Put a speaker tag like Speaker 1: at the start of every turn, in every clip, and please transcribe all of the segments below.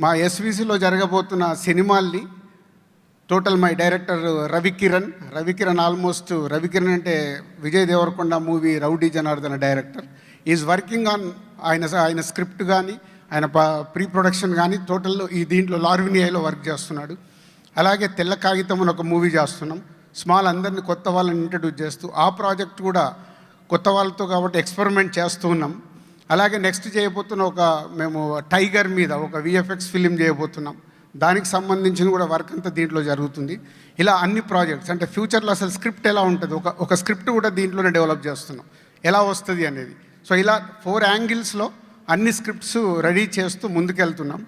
Speaker 1: మా ఎస్విసిలో జరగబోతున్న సినిమాల్ని total my director Ravikiran almost Ravikiran అంటే Vijay Deverakonda movie Rowdy Janardhana director is working on ఆయన స్క్రిప్ట్ కానీ ఆయన ప్రీ ప్రొడక్షన్ కానీ టోటల్ ఈ దీంట్లో లార్వినియాలో వర్క్ చేస్తున్నాడు. అలాగే తెల్ల కాగితం అని ఒక మూవీ చేస్తున్నాం. స్మాల్ అందరినీ కొత్త వాళ్ళని ఇంట్రడ్యూస్ చేస్తూ ఆ ప్రాజెక్ట్ కూడా కొత్త వాళ్ళతో కాబట్టి ఎక్స్పెరిమెంట్ చేస్తూ ఉన్నాం. అలాగే నెక్స్ట్ చేయబోతున్న మేము టైగర్ మీద ఒక విఎఫ్ఎక్స్ ఫిలిం చేయబోతున్నాం. దానికి సంబంధించిన కూడా వర్క్ అంతా దీంట్లో జరుగుతుంది. ఇలా అన్ని ప్రాజెక్ట్స్ అంటే ఫ్యూచర్లో అసలు స్క్రిప్ట్ ఎలా ఉంటుంది, ఒక స్క్రిప్ట్ కూడా దీంట్లోనే డెవలప్ చేస్తున్నాం ఎలా వస్తుంది అనేది. సో ఇలా 4 యాంగిల్స్లో అన్ని స్క్రిప్ట్స్ రెడీ చేస్తూ ముందుకెళ్తున్నాం.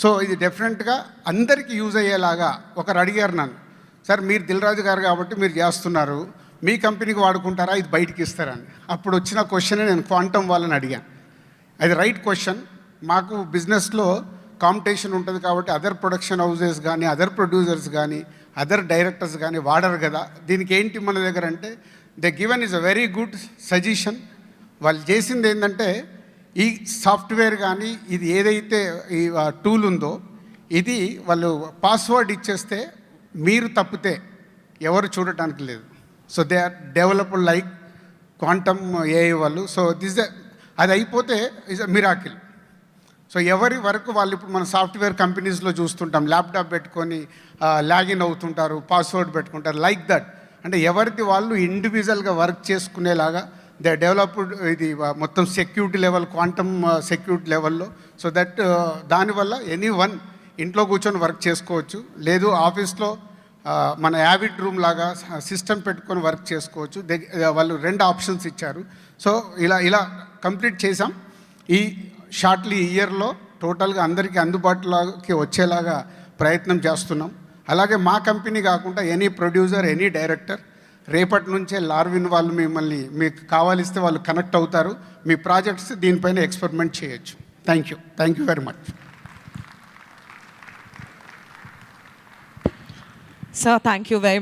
Speaker 1: సో ఇది డెఫినెట్గా అందరికీ యూజ్ అయ్యేలాగా ఒకరు అడిగారు నన్ను, సార్ మీరు దిల్రాజు గారు కాబట్టి మీరు చేస్తున్నారు, మీ కంపెనీకి వాడుకుంటారా, ఇది బయటికి ఇస్తారని. అప్పుడు వచ్చిన క్వశ్చనే నేను క్వాంటమ్ వాళ్ళని అడిగాను. అది రైట్ క్వశ్చన్. మాకు బిజినెస్లో కాంపిటీషన్ ఉంటుంది కాబట్టి అదర్ ప్రొడక్షన్ హౌసెస్ కానీ అదర్ ప్రొడ్యూసర్స్ కానీ అదర్ డైరెక్టర్స్ కానీ వాడరు కదా. దీనికి ఏంటి మన దగ్గర అంటే the given is a very good suggestion. వాళ్ళు చేసింది ఏంటంటే ఈ సాఫ్ట్వేర్ కానీ ఇది ఏదైతే ఈ టూల్ ఉందో ఇది వాళ్ళు పాస్వర్డ్ ఇచ్చేస్తే మీరు తప్పితే ఎవరు చూడటానికి లేదు. So they are developed like quantum AI వాళ్ళు. సో అది అయిపోతే ఇస్ అ మిరాకిల్. సో ఎవరి వరకు వాళ్ళు ఇప్పుడు మన సాఫ్ట్వేర్ కంపెనీస్లో చూస్తుంటాం, ల్యాప్టాప్ పెట్టుకొని లాగిన్ అవుతుంటారు, పాస్వర్డ్ పెట్టుకుంటారు, లైక్ దట్. అంటే ఎవరిది వాళ్ళు ఇండివిజువల్గా వర్క్ చేసుకునేలాగా దే డెవలప్డ్ ఇది మొత్తం సెక్యూరిటీ లెవెల్, క్వాంటమ్ సెక్యూరిటీ లెవెల్లో. సో దట్ దానివల్ల ఎనీ వన్ ఇంట్లో కూర్చొని వర్క్ చేసుకోవచ్చు, లేదు ఆఫీస్లో మన యావిడ్ రూమ్ లాగా సిస్టమ్ పెట్టుకొని వర్క్ చేసుకోవచ్చు. వాళ్ళు 2 ఆప్షన్స్ ఇచ్చారు. సో ఇలా కంప్లీట్ చేసాం. ఈ షార్ట్లీ ఇయర్లో టోటల్గా అందరికీ అందుబాటులోకి వచ్చేలాగా ప్రయత్నం చేస్తున్నాం. అలాగే మా కంపెనీ కాకుండా ఎనీ ప్రొడ్యూసర్, ఎనీ డైరెక్టర్ రేపటి నుంచే లార్విన్ వాళ్ళు మిమ్మల్ని మీకు కావాలిస్తే వాళ్ళు కనెక్ట్ అవుతారు. మీ ప్రాజెక్ట్స్ దీనిపైన ఎక్స్పెరిమెంట్ చేయొచ్చు. Thank you very much.
Speaker 2: Sir, thank you very much.